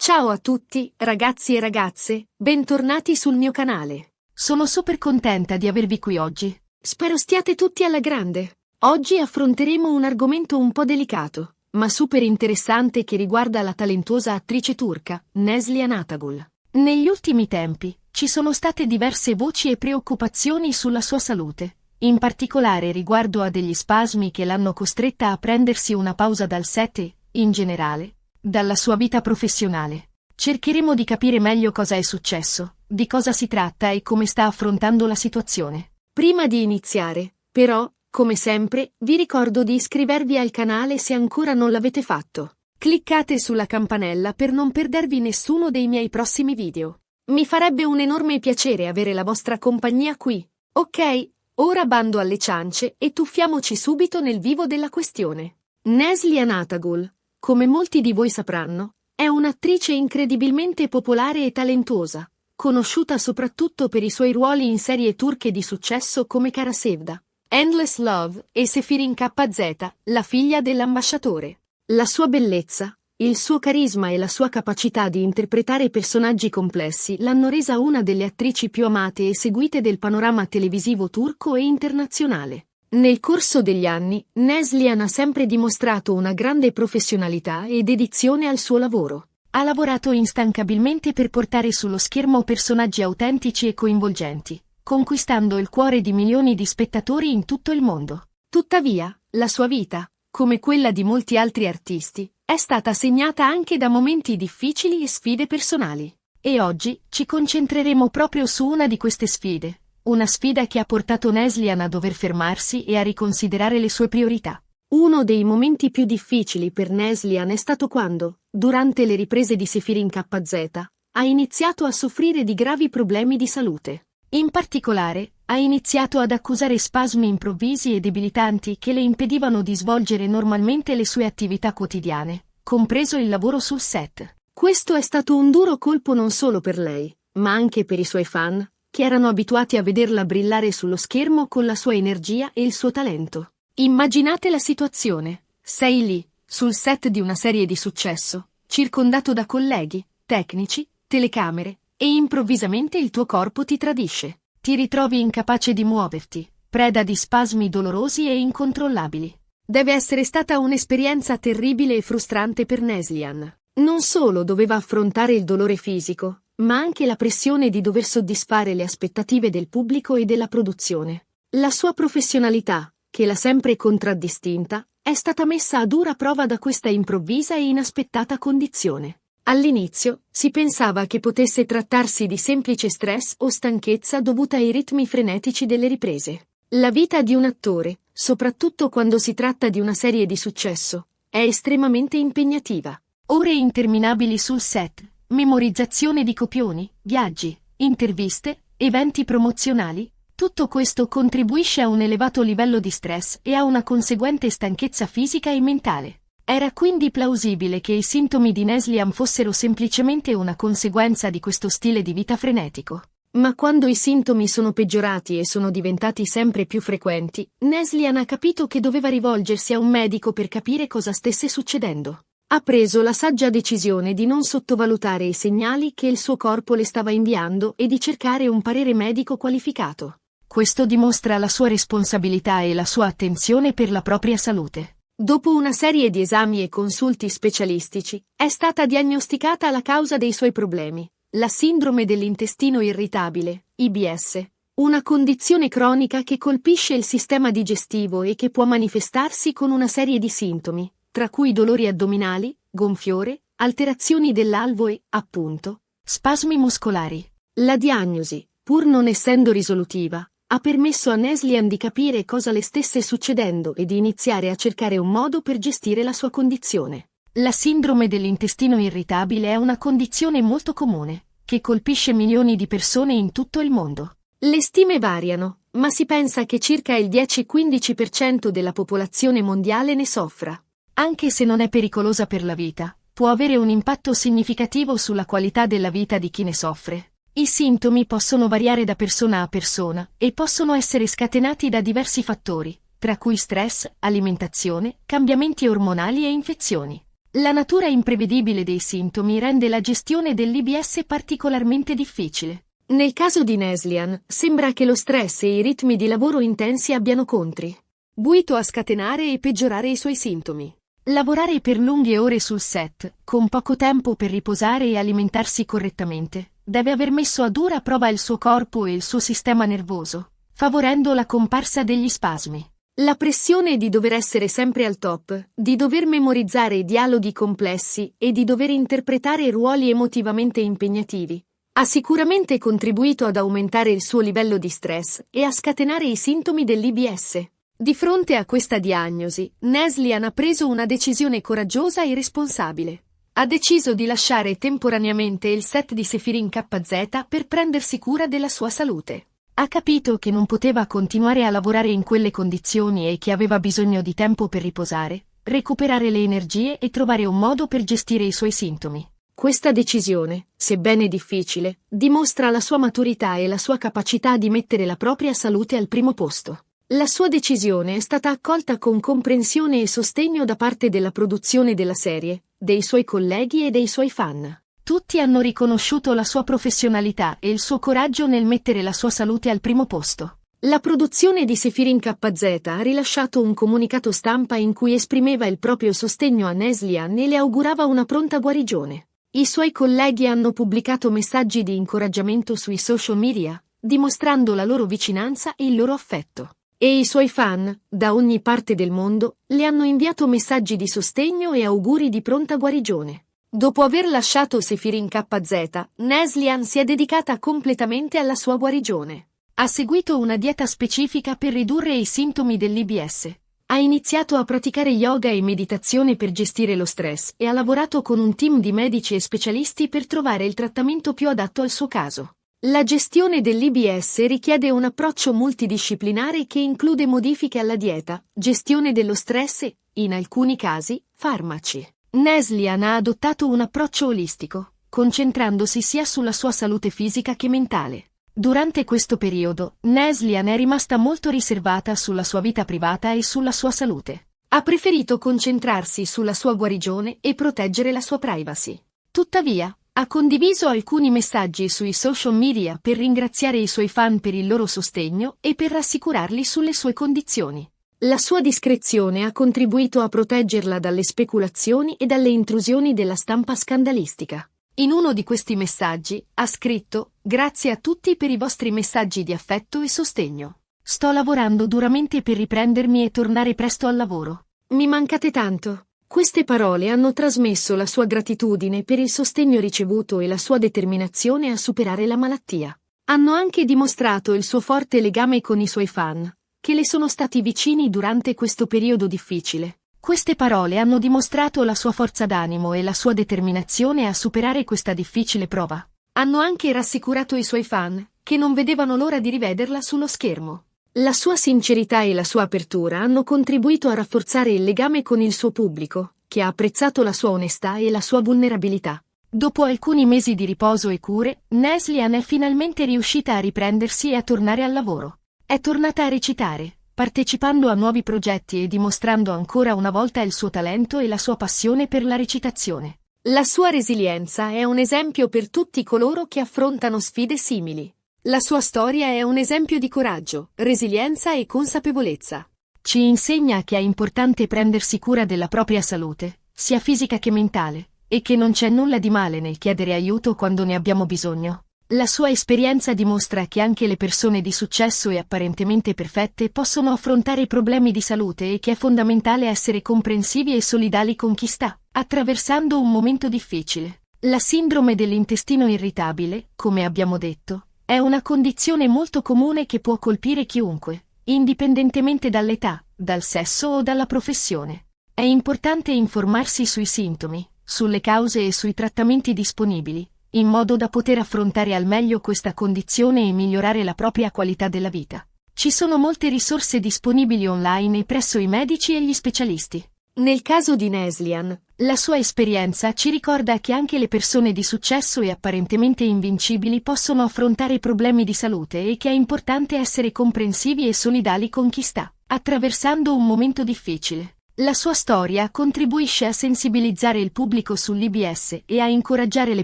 Ciao a tutti, ragazzi e ragazze, bentornati sul mio canale. Sono super contenta di avervi qui oggi. Spero stiate tutti alla grande. Oggi affronteremo un argomento un po' delicato, ma super interessante che riguarda la talentuosa attrice turca, Neslihan Atagul. Negli ultimi tempi, ci sono state diverse voci e preoccupazioni sulla sua salute, in particolare riguardo a degli spasmi che l'hanno costretta a prendersi una pausa dal set e, in generale, dalla sua vita professionale. Cercheremo di capire meglio cosa è successo, di cosa si tratta e come sta affrontando la situazione. Prima di iniziare, però, come sempre, vi ricordo di iscrivervi al canale se ancora non l'avete fatto. Cliccate sulla campanella per non perdervi nessuno dei miei prossimi video. Mi farebbe un enorme piacere avere la vostra compagnia qui. Ok, ora bando alle ciance e tuffiamoci subito nel vivo della questione. Neslihan Atagul, come molti di voi sapranno, è un'attrice incredibilmente popolare e talentuosa, conosciuta soprattutto per i suoi ruoli in serie turche di successo come Kara Sevda, Endless Love e Sefirin KZ, la figlia dell'ambasciatore. La sua bellezza, il suo carisma e la sua capacità di interpretare personaggi complessi l'hanno resa una delle attrici più amate e seguite del panorama televisivo turco e internazionale. Nel corso degli anni, Neslihan ha sempre dimostrato una grande professionalità e dedizione al suo lavoro. Ha lavorato instancabilmente per portare sullo schermo personaggi autentici e coinvolgenti, conquistando il cuore di milioni di spettatori in tutto il mondo. Tuttavia, la sua vita, come quella di molti altri artisti, è stata segnata anche da momenti difficili e sfide personali. E oggi ci concentreremo proprio su una di queste sfide. Una sfida che ha portato Neslihan a dover fermarsi e a riconsiderare le sue priorità. Uno dei momenti più difficili per Neslihan è stato quando, durante le riprese di Sefirin KZ, ha iniziato a soffrire di gravi problemi di salute. In particolare, ha iniziato ad accusare spasmi improvvisi e debilitanti che le impedivano di svolgere normalmente le sue attività quotidiane, compreso il lavoro sul set. Questo è stato un duro colpo non solo per lei, ma anche per i suoi fan, che erano abituati a vederla brillare sullo schermo con la sua energia e il suo talento. Immaginate la situazione. Sei lì, sul set di una serie di successo, circondato da colleghi, tecnici, telecamere, e improvvisamente il tuo corpo ti tradisce. Ti ritrovi incapace di muoverti, preda di spasmi dolorosi e incontrollabili. Deve essere stata un'esperienza terribile e frustrante per Neslihan. Non solo doveva affrontare il dolore fisico, ma anche la pressione di dover soddisfare le aspettative del pubblico e della produzione. La sua professionalità, che l'ha sempre contraddistinta, è stata messa a dura prova da questa improvvisa e inaspettata condizione. All'inizio, si pensava che potesse trattarsi di semplice stress o stanchezza dovuta ai ritmi frenetici delle riprese. La vita di un attore, soprattutto quando si tratta di una serie di successo, è estremamente impegnativa. Ore interminabili sul set, memorizzazione di copioni, viaggi, interviste, eventi promozionali, tutto questo contribuisce a un elevato livello di stress e a una conseguente stanchezza fisica e mentale. Era quindi plausibile che i sintomi di Neslihan fossero semplicemente una conseguenza di questo stile di vita frenetico. Ma quando i sintomi sono peggiorati e sono diventati sempre più frequenti, Neslihan ha capito che doveva rivolgersi a un medico per capire cosa stesse succedendo. Ha preso la saggia decisione di non sottovalutare i segnali che il suo corpo le stava inviando e di cercare un parere medico qualificato. Questo dimostra la sua responsabilità e la sua attenzione per la propria salute. Dopo una serie di esami e consulti specialistici, è stata diagnosticata la causa dei suoi problemi, la sindrome dell'intestino irritabile, IBS, una condizione cronica che colpisce il sistema digestivo e che può manifestarsi con una serie di sintomi, tra cui dolori addominali, gonfiore, alterazioni dell'alvo e, appunto, spasmi muscolari. La diagnosi, pur non essendo risolutiva, ha permesso a Neslihan di capire cosa le stesse succedendo e di iniziare a cercare un modo per gestire la sua condizione. La sindrome dell'intestino irritabile è una condizione molto comune, che colpisce milioni di persone in tutto il mondo. Le stime variano, ma si pensa che circa il 10-15% della popolazione mondiale ne soffra. Anche se non è pericolosa per la vita, può avere un impatto significativo sulla qualità della vita di chi ne soffre. I sintomi possono variare da persona a persona e possono essere scatenati da diversi fattori, tra cui stress, alimentazione, cambiamenti ormonali e infezioni. La natura imprevedibile dei sintomi rende la gestione dell'IBS particolarmente difficile. Nel caso di Neslihan, sembra che lo stress e i ritmi di lavoro intensi abbiano contribuito a scatenare e peggiorare i suoi sintomi. Lavorare per lunghe ore sul set, con poco tempo per riposare e alimentarsi correttamente, deve aver messo a dura prova il suo corpo e il suo sistema nervoso, favorendo la comparsa degli spasmi. La pressione di dover essere sempre al top, di dover memorizzare dialoghi complessi e di dover interpretare ruoli emotivamente impegnativi, ha sicuramente contribuito ad aumentare il suo livello di stress e a scatenare i sintomi dell'IBS. Di fronte a questa diagnosi, Neslihan ha preso una decisione coraggiosa e responsabile. Ha deciso di lasciare temporaneamente il set di Sephirin KZ per prendersi cura della sua salute. Ha capito che non poteva continuare a lavorare in quelle condizioni e che aveva bisogno di tempo per riposare, recuperare le energie e trovare un modo per gestire i suoi sintomi. Questa decisione, sebbene difficile, dimostra la sua maturità e la sua capacità di mettere la propria salute al primo posto. La sua decisione è stata accolta con comprensione e sostegno da parte della produzione della serie, dei suoi colleghi e dei suoi fan. Tutti hanno riconosciuto la sua professionalità e il suo coraggio nel mettere la sua salute al primo posto. La produzione di Sephirin KZ ha rilasciato un comunicato stampa in cui esprimeva il proprio sostegno a Neslihan e le augurava una pronta guarigione. I suoi colleghi hanno pubblicato messaggi di incoraggiamento sui social media, dimostrando la loro vicinanza e il loro affetto. E i suoi fan, da ogni parte del mondo, le hanno inviato messaggi di sostegno e auguri di pronta guarigione. Dopo aver lasciato Sephirin KZ, Neslihan si è dedicata completamente alla sua guarigione. Ha seguito una dieta specifica per ridurre i sintomi dell'IBS. Ha iniziato a praticare yoga e meditazione per gestire lo stress e ha lavorato con un team di medici e specialisti per trovare il trattamento più adatto al suo caso. La gestione dell'IBS richiede un approccio multidisciplinare che include modifiche alla dieta, gestione dello stress e, in alcuni casi, farmaci. Neslihan ha adottato un approccio olistico, concentrandosi sia sulla sua salute fisica che mentale. Durante questo periodo, Neslihan è rimasta molto riservata sulla sua vita privata e sulla sua salute. Ha preferito concentrarsi sulla sua guarigione e proteggere la sua privacy. Tuttavia, ha condiviso alcuni messaggi sui social media per ringraziare i suoi fan per il loro sostegno e per rassicurarli sulle sue condizioni. La sua discrezione ha contribuito a proteggerla dalle speculazioni e dalle intrusioni della stampa scandalistica. In uno di questi messaggi ha scritto: «Grazie a tutti per i vostri messaggi di affetto e sostegno. Sto lavorando duramente per riprendermi e tornare presto al lavoro. Mi mancate tanto». Queste parole hanno trasmesso la sua gratitudine per il sostegno ricevuto e la sua determinazione a superare la malattia. Hanno anche dimostrato il suo forte legame con i suoi fan, che le sono stati vicini durante questo periodo difficile. Queste parole hanno dimostrato la sua forza d'animo e la sua determinazione a superare questa difficile prova. Hanno anche rassicurato i suoi fan, che non vedevano l'ora di rivederla sullo schermo. La sua sincerità e la sua apertura hanno contribuito a rafforzare il legame con il suo pubblico, che ha apprezzato la sua onestà e la sua vulnerabilità. Dopo alcuni mesi di riposo e cure, Neslihan è finalmente riuscita a riprendersi e a tornare al lavoro. È tornata a recitare, partecipando a nuovi progetti e dimostrando ancora una volta il suo talento e la sua passione per la recitazione. La sua resilienza è un esempio per tutti coloro che affrontano sfide simili. La sua storia è un esempio di coraggio, resilienza e consapevolezza. Ci insegna che è importante prendersi cura della propria salute, sia fisica che mentale, e che non c'è nulla di male nel chiedere aiuto quando ne abbiamo bisogno. La sua esperienza dimostra che anche le persone di successo e apparentemente perfette possono affrontare problemi di salute e che è fondamentale essere comprensivi e solidali con chi sta attraversando un momento difficile. La sindrome dell'intestino irritabile, come abbiamo detto, è una condizione molto comune che può colpire chiunque, indipendentemente dall'età, dal sesso o dalla professione. È importante informarsi sui sintomi, sulle cause e sui trattamenti disponibili, in modo da poter affrontare al meglio questa condizione e migliorare la propria qualità della vita. Ci sono molte risorse disponibili online e presso i medici e gli specialisti. Nel caso di Neslihan, la sua esperienza ci ricorda che anche le persone di successo e apparentemente invincibili possono affrontare problemi di salute e che è importante essere comprensivi e solidali con chi sta attraversando un momento difficile. La sua storia contribuisce a sensibilizzare il pubblico sull'IBS e a incoraggiare le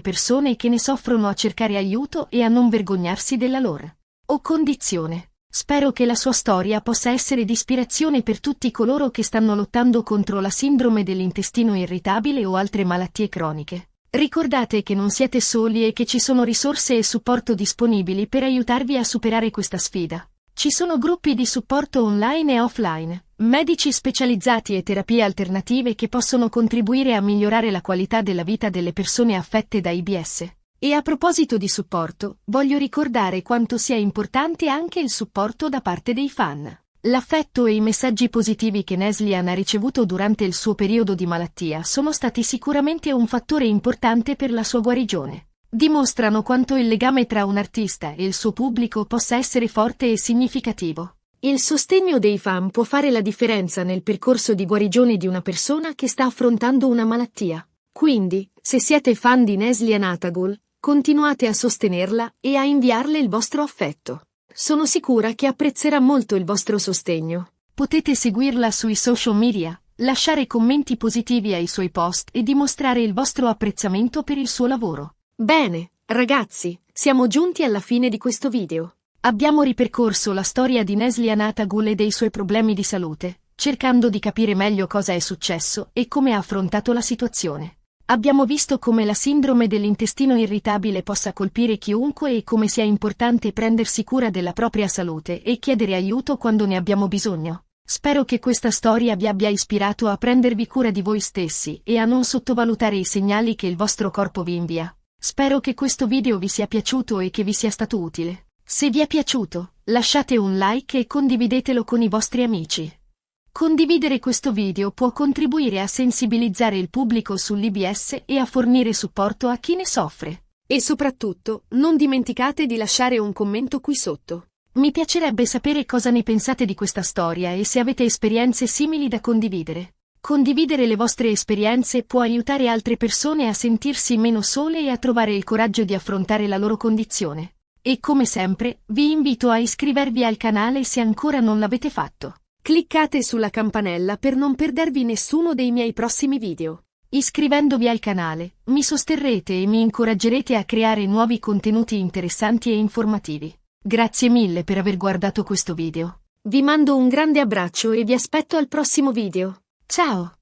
persone che ne soffrono a cercare aiuto e a non vergognarsi della loro condizione. Spero che la sua storia possa essere di ispirazione per tutti coloro che stanno lottando contro la sindrome dell'intestino irritabile o altre malattie croniche. Ricordate che non siete soli e che ci sono risorse e supporto disponibili per aiutarvi a superare questa sfida. Ci sono gruppi di supporto online e offline, medici specializzati e terapie alternative che possono contribuire a migliorare la qualità della vita delle persone affette da IBS. E a proposito di supporto, voglio ricordare quanto sia importante anche il supporto da parte dei fan. L'affetto e i messaggi positivi che Neslihan ha ricevuto durante il suo periodo di malattia sono stati sicuramente un fattore importante per la sua guarigione. Dimostrano quanto il legame tra un artista e il suo pubblico possa essere forte e significativo. Il sostegno dei fan può fare la differenza nel percorso di guarigione di una persona che sta affrontando una malattia. Quindi, se siete fan di Neslihan Atagul, continuate a sostenerla e a inviarle il vostro affetto. Sono sicura che apprezzerà molto il vostro sostegno. Potete seguirla sui social media, lasciare commenti positivi ai suoi post e dimostrare il vostro apprezzamento per il suo lavoro. Bene, ragazzi, siamo giunti alla fine di questo video. Abbiamo ripercorso la storia di Neslihan Atagul e dei suoi problemi di salute, cercando di capire meglio cosa è successo e come ha affrontato la situazione. Abbiamo visto come la sindrome dell'intestino irritabile possa colpire chiunque e come sia importante prendersi cura della propria salute e chiedere aiuto quando ne abbiamo bisogno. Spero che questa storia vi abbia ispirato a prendervi cura di voi stessi e a non sottovalutare i segnali che il vostro corpo vi invia. Spero che questo video vi sia piaciuto e che vi sia stato utile. Se vi è piaciuto, lasciate un like e condividetelo con i vostri amici. Condividere questo video può contribuire a sensibilizzare il pubblico sull'IBS e a fornire supporto a chi ne soffre. E soprattutto, non dimenticate di lasciare un commento qui sotto. Mi piacerebbe sapere cosa ne pensate di questa storia e se avete esperienze simili da condividere. Condividere le vostre esperienze può aiutare altre persone a sentirsi meno sole e a trovare il coraggio di affrontare la loro condizione. E come sempre, vi invito a iscrivervi al canale se ancora non l'avete fatto. Cliccate sulla campanella per non perdervi nessuno dei miei prossimi video. Iscrivendovi al canale, mi sosterrete e mi incoraggerete a creare nuovi contenuti interessanti e informativi. Grazie mille per aver guardato questo video. Vi mando un grande abbraccio e vi aspetto al prossimo video. Ciao!